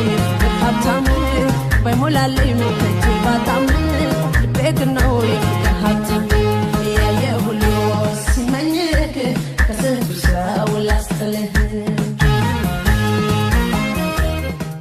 የፍቅር ሀብታም ባይሞላልኝ ምክንያት ባጣም ልቤግ ነው የፍቅር ሀብታም ያየ ሁሉ ሲመኝክ ከስንቱ ሰው ላስጥልህ